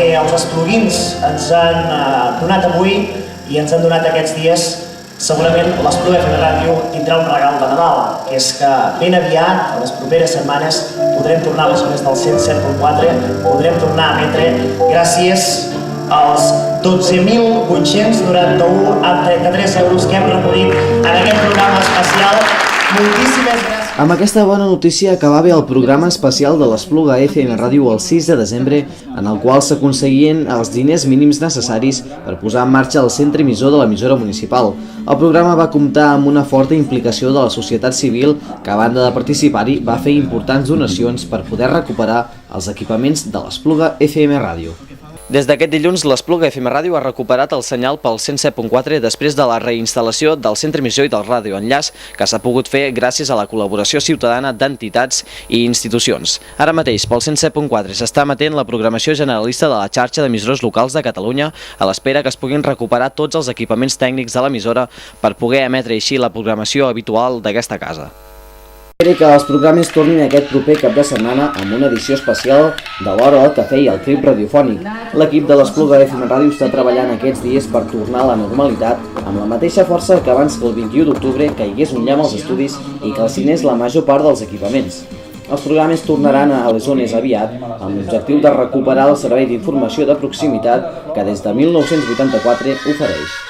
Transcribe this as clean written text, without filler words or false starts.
que els espluguins ens han donat avui i ens han donat aquests dies. Segurament l'Espluga FM Ràdio tindrà un regal de Nadal, que és que ben aviat, en les properes setmanes, podrem tornar a les zones del 107.4, podrem tornar a emetre gràcies als 12.891 amb 33 euros que hem recollit en aquest programa especial. Moltíssimes gràcies. Amb aquesta bona notícia acabava el programa especial de l'Espluga FM Ràdio el 6 de desembre, en el qual s'aconseguien els diners mínims necessaris per posar en marxa el centre emissor de l'emissora municipal. El programa va comptar amb una forta implicació de la societat civil que, a banda de participar-hi, va fer importants donacions per poder recuperar els equipaments de l'Espluga FM Ràdio. Des d'aquest dilluns, l'Espluga FM Ràdio ha recuperat el senyal pel 107.4 després de la reinstal·lació del centre emissor i del radioenllaç, que s'ha pogut fer gràcies a la col·laboració ciutadana d'entitats i institucions. Ara mateix, pel 107.4 s'està emetent la programació generalista de la xarxa d'emissors locals de Catalunya, a l'espera que es puguin recuperar tots els equipaments tècnics de l'emissora per poder emetre així la programació habitual d'aquesta casa. Espero que els programes tornin aquest proper cap de setmana amb una edició especial de l'Hora del Cafè i el Trip Radiofònic. L'equip de l'Espluga FM Ràdio està treballant aquests dies per tornar a la normalitat amb la mateixa força que abans que el 21 d'octubre caigués un llamp als estudis i calcinés la major part dels equipaments. Els programes tornaran a les zones aviat amb l'objectiu de recuperar el servei d'informació de proximitat que des de 1984 ofereix.